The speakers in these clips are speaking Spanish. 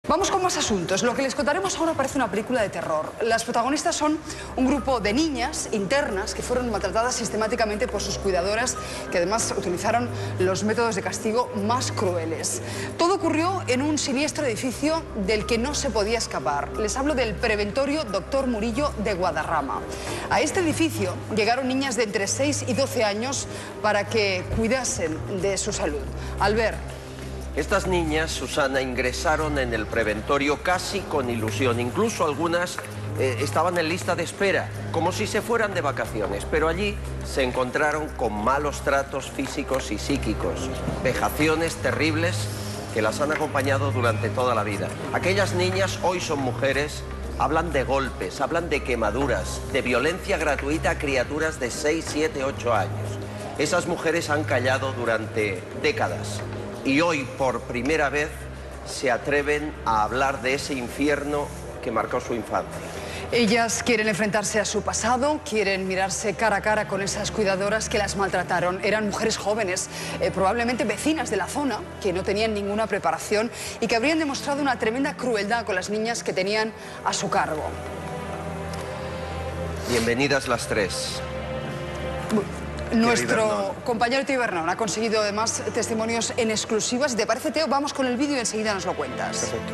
Vamos con más asuntos. Lo que les contaremos ahora parece una película de terror. Las protagonistas son un grupo de niñas internas que fueron maltratadas sistemáticamente por sus cuidadoras, que además utilizaron los métodos de castigo más crueles. Todo ocurrió en un siniestro edificio del que no se podía escapar. Les hablo del Preventorio Dr. Murillo de Guadarrama. A este edificio llegaron niñas de entre 6 y 12 años para que cuidasen de su salud. Albert. Estas niñas, Susana, ingresaron en el preventorio casi con ilusión. Incluso algunas estaban en lista de espera, como si se fueran de vacaciones. Pero allí se encontraron con malos tratos físicos y psíquicos, vejaciones terribles que las han acompañado durante toda la vida. Aquellas niñas hoy son mujeres, hablan de golpes, hablan de quemaduras, de violencia gratuita a criaturas de 6, 7, 8 años. Esas mujeres han callado durante décadas. Y hoy, por primera vez, se atreven a hablar de ese infierno que marcó su infancia. Ellas quieren enfrentarse a su pasado, quieren mirarse cara a cara con esas cuidadoras que las maltrataron. Eran mujeres jóvenes, probablemente vecinas de la zona, que no tenían ninguna preparación y que habrían demostrado una tremenda crueldad con las niñas que tenían a su cargo. Bienvenidas las tres. Nuestro compañero Teo Bernón ha conseguido además testimonios en exclusiva. Si te parece, Teo, vamos con el vídeo y enseguida nos lo cuentas. Perfecto.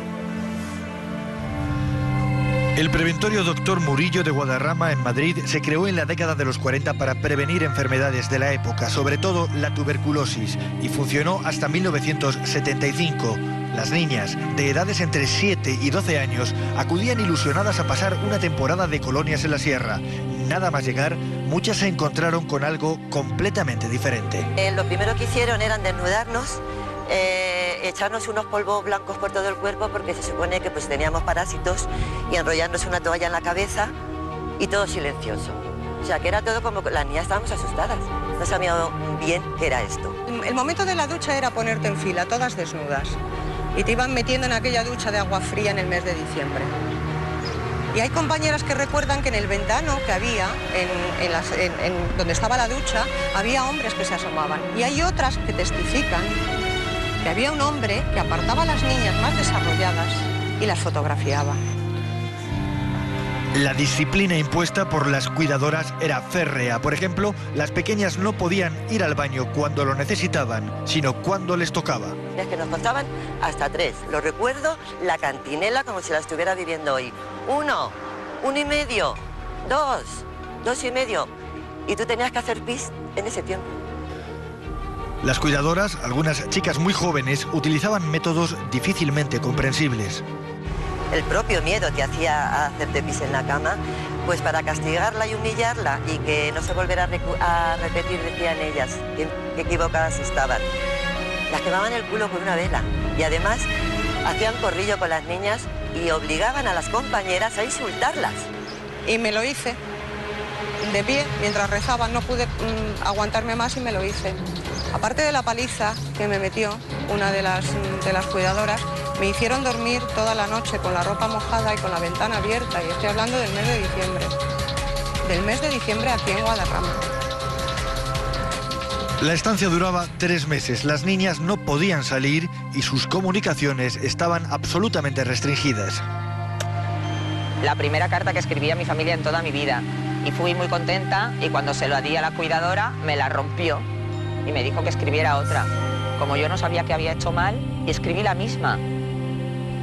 El Preventorio Dr. Murillo de Guadarrama en Madrid se creó en la década de los 40 para prevenir enfermedades de la época, sobre todo la tuberculosis, y funcionó hasta 1975. Las niñas, de edades entre 7 y 12 años, acudían ilusionadas a pasar una temporada de colonias en la sierra. Nada más llegar, muchas se encontraron con algo completamente diferente. Lo primero que hicieron era desnudarnos, echarnos unos polvos blancos por todo el cuerpo, porque se supone que pues teníamos parásitos, y enrollarnos una toalla en la cabeza y todo silencioso. O sea, que era todo como... Las niñas estábamos asustadas, no sabíamos bien qué era esto. El momento de la ducha era ponerte en fila, todas desnudas, y te iban metiendo en aquella ducha de agua fría en el mes de diciembre. Y hay compañeras que recuerdan que en el ventano que había, donde estaba la ducha, había hombres que se asomaban. Y hay otras que testifican que había un hombre que apartaba a las niñas más desarrolladas y las fotografiaba. La disciplina impuesta por las cuidadoras era férrea. Por ejemplo, las pequeñas no podían ir al baño cuando lo necesitaban, sino cuando les tocaba. Es que nos contaban hasta 3. Lo recuerdo, la cantinela como si la estuviera viviendo hoy. 1, 1 y medio, 2, 2 y medio. Y tú tenías que hacer pis en ese tiempo. Las cuidadoras, algunas chicas muy jóvenes, utilizaban métodos difícilmente comprensibles. El propio miedo que hacía hacerte pis en la cama, pues para castigarla y humillarla y que no se volviera a repetir, decían ellas, que equivocadas estaban. Las quemaban el culo con una vela y además hacían corrillo con las niñas y obligaban a las compañeras a insultarlas. Y me lo hice, de pie, mientras rezaban, no pude aguantarme más y me lo hice. Aparte de la paliza que me metió una de las cuidadoras, me hicieron dormir toda la noche con la ropa mojada y con la ventana abierta, y estoy hablando del mes de diciembre. Del mes de diciembre aquí en Guadarrama. La estancia duraba 3 meses. Las niñas no podían salir y sus comunicaciones estaban absolutamente restringidas. La primera carta que escribí a mi familia en toda mi vida. Y fui muy contenta, y cuando se lo di a la cuidadora me la rompió y me dijo que escribiera otra. Como yo no sabía que había hecho mal, y escribí la misma.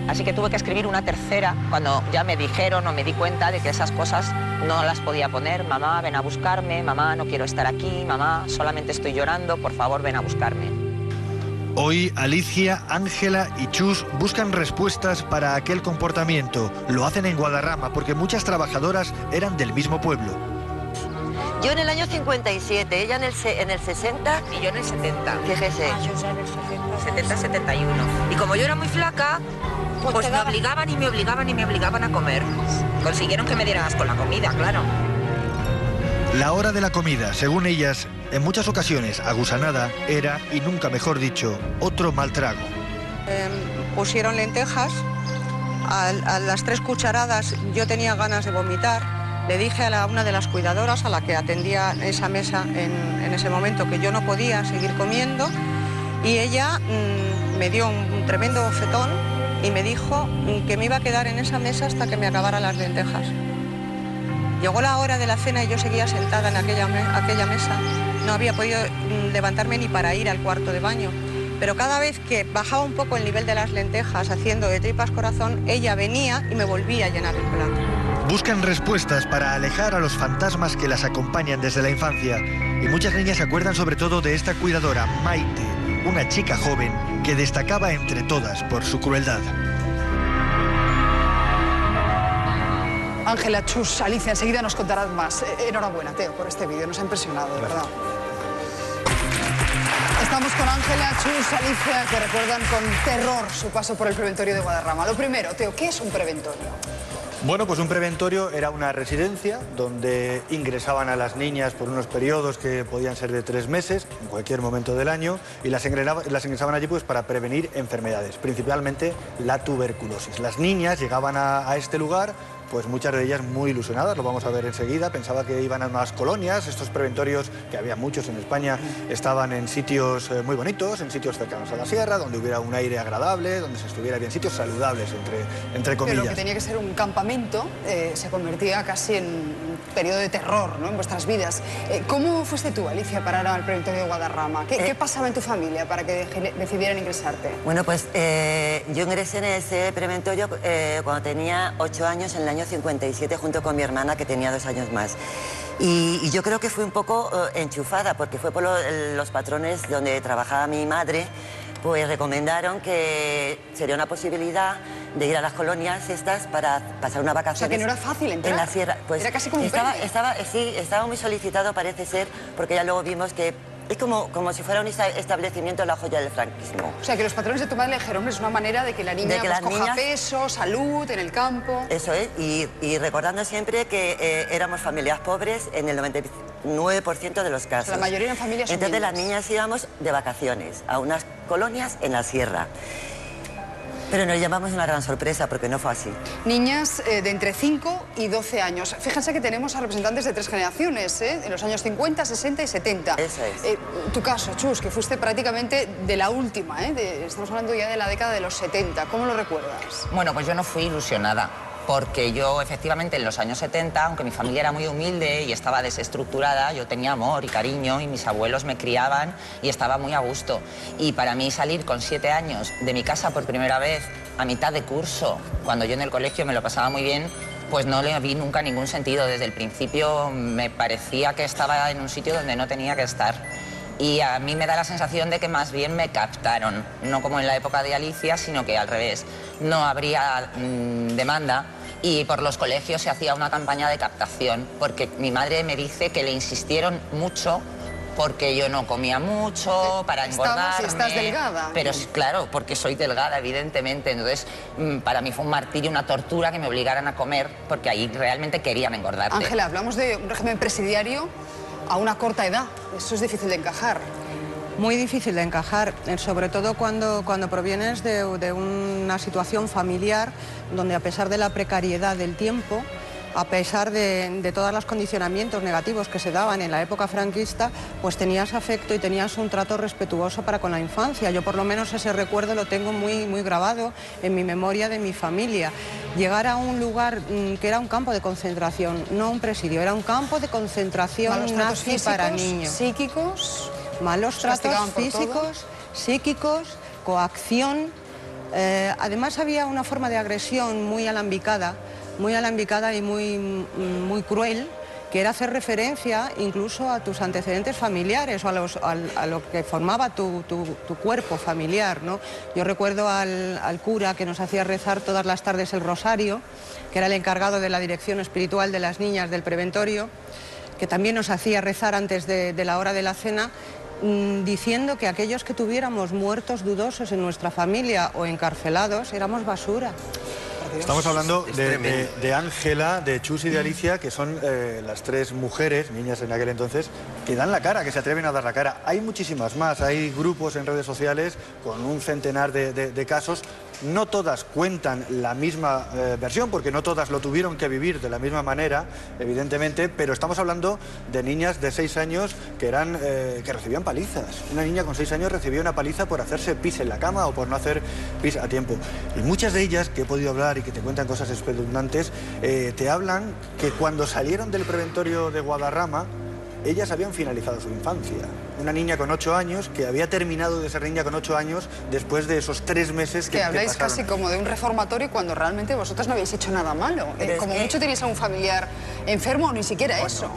Así que tuve que escribir una tercera cuando ya me dijeron o me di cuenta de que esas cosas no las podía poner. Mamá, ven a buscarme, mamá, no quiero estar aquí, mamá, solamente estoy llorando, por favor, ven a buscarme. Hoy Alicia, Ángela y Chus buscan respuestas para aquel comportamiento. Lo hacen en Guadarrama porque muchas trabajadoras eran del mismo pueblo. Yo en el año 57, ella en el 60 Y yo en el 70. Fíjese. Yo ya en el 70, 71. Y como yo era muy flaca, pues me obligaban y me obligaban y me obligaban a comer. Consiguieron que me dieran asco la comida, claro. La hora de la comida, según ellas, en muchas ocasiones agusanada, era, y nunca mejor dicho, otro mal trago. Pusieron lentejas, a las 3 cucharadas yo tenía ganas de vomitar. Le dije a una de las cuidadoras, a la que atendía esa mesa en ese momento, que yo no podía seguir comiendo, y ella me dio un tremendo bofetón y me dijo que me iba a quedar en esa mesa hasta que me acabara las lentejas. Llegó la hora de la cena y yo seguía sentada en aquella mesa. No había podido levantarme ni para ir al cuarto de baño. Pero cada vez que bajaba un poco el nivel de las lentejas, haciendo de tripas corazón, ella venía y me volvía a llenar el plato. Buscan respuestas para alejar a los fantasmas que las acompañan desde la infancia. Y muchas niñas se acuerdan sobre todo de esta cuidadora, Maite, una chica joven que destacaba entre todas por su crueldad. Ángela, Chus, Alicia, enseguida nos contarás más. Enhorabuena, Teo, por este vídeo, nos ha impresionado, de verdad. Estamos con Ángela, Chus, Alicia, que recuerdan con terror su paso por el preventorio de Guadarrama. Lo primero, Teo, ¿qué es un preventorio? Bueno, pues un preventorio era una residencia donde ingresaban a las niñas por unos periodos que podían ser de 3 meses, en cualquier momento del año, y las ingresaban allí pues para prevenir enfermedades, principalmente la tuberculosis. Las niñas llegaban a este lugar, pues muchas de ellas muy ilusionadas, lo vamos a ver enseguida, pensaba que iban a unas colonias, estos preventorios, que había muchos en España, estaban en sitios muy bonitos, en sitios cercanos a la sierra, donde hubiera un aire agradable, donde se estuviera bien, sitios saludables, entre comillas. Pero lo que tenía que ser un campamento se convertía casi en un periodo de terror, ¿no?, en vuestras vidas. ¿Cómo fuiste tú, Alicia, a parar al preventorio de Guadarrama? ¿Qué pasaba en tu familia para que decidieran ingresarte? Bueno, pues yo ingresé en ese preventorio cuando tenía 8 años, en el año 57, junto con mi hermana, que tenía 2 años más. Y yo creo que fui un poco enchufada, porque fue por los patrones donde trabajaba mi madre, pues recomendaron que sería una posibilidad de ir a las colonias estas para pasar una vacación. O sea, que no era fácil entrar. En la sierra. Pues era casi como un estaba muy solicitado, parece ser, porque ya luego vimos que es como si fuera un establecimiento en la joya del franquismo. O sea, que los patrones de tu madre le dijeron, es una manera de que la niña coja peso, salud, en el campo. Eso es, y recordando siempre que éramos familias pobres en el 99% de los casos. O sea, la mayoría eran familias humildes. Entonces las niñas íbamos de vacaciones a unas colonias en la sierra. Pero nos llevamos una gran sorpresa, porque no fue así. Niñas de entre 5 y 12 años. Fíjense que tenemos a representantes de 3 generaciones, en los años 50, 60 y 70. Eso es. Tu caso, Chus, que fuiste prácticamente de la última, estamos hablando ya de la década de los 70. ¿Cómo lo recuerdas? Bueno, pues yo no fui ilusionada, porque yo efectivamente en los años 70, aunque mi familia era muy humilde y estaba desestructurada, yo tenía amor y cariño y mis abuelos me criaban y estaba muy a gusto. Y para mí salir con 7 años de mi casa por primera vez a mitad de curso, cuando yo en el colegio me lo pasaba muy bien, pues no le vi nunca ningún sentido. Desde el principio me parecía que estaba en un sitio donde no tenía que estar. Y a mí me da la sensación de que más bien me captaron, no como en la época de Alicia, sino que al revés, no habría demanda y por los colegios se hacía una campaña de captación, porque mi madre me dice que le insistieron mucho porque yo no comía mucho, para engordarme. ¿Estás delgada? Pero claro, porque soy delgada, evidentemente. Entonces, para mí fue un martirio, una tortura que me obligaran a comer, porque ahí realmente querían engordarte. Ángela, hablamos de un régimen presidiario a una corta edad. Eso es difícil de encajar. Muy difícil de encajar, sobre todo cuando provienes de una situación familiar donde, a pesar de la precariedad del tiempo, a pesar de todos los condicionamientos negativos que se daban en la época franquista, pues tenías afecto y tenías un trato respetuoso para con la infancia. Yo por lo menos ese recuerdo lo tengo muy grabado en mi memoria de mi familia. Llegar a un lugar que era un campo de concentración, no un presidio, era un campo de concentración nazi para niños. ¿Psíquicos? Malos tratos físicos, psíquicos, coacción. Además había una forma de agresión muy alambicada y muy cruel, que era hacer referencia incluso a tus antecedentes familiares o a lo que formaba tu cuerpo familiar, ¿no? Yo recuerdo al cura que nos hacía rezar todas las tardes el rosario, que era el encargado de la dirección espiritual de las niñas del preventorio, que también nos hacía rezar antes de la hora de la cena, diciendo que aquellos que tuviéramos muertos dudosos en nuestra familia o encarcelados éramos basura. Estamos hablando de Ángela, de Chus y de Alicia, que son las 3 mujeres, niñas en aquel entonces, que dan la cara, que se atreven a dar la cara. Hay muchísimas más, hay grupos en redes sociales con un centenar de casos No todas cuentan la misma versión, porque no todas lo tuvieron que vivir de la misma manera, evidentemente, pero estamos hablando de niñas de 6 años que recibían palizas. Una niña con 6 años recibía una paliza por hacerse pis en la cama o por no hacer pis a tiempo. Y muchas de ellas que he podido hablar y que te cuentan cosas espeluznantes, te hablan que cuando salieron del preventorio de Guadarrama, ellas habían finalizado su infancia. Una niña con 8 años que había terminado de ser niña con 8 años después de esos 3 meses que habláis pasaron. Casi como de un reformatorio cuando realmente vosotros no habéis hecho nada malo. Como mucho tenéis a un familiar enfermo o ni siquiera eso.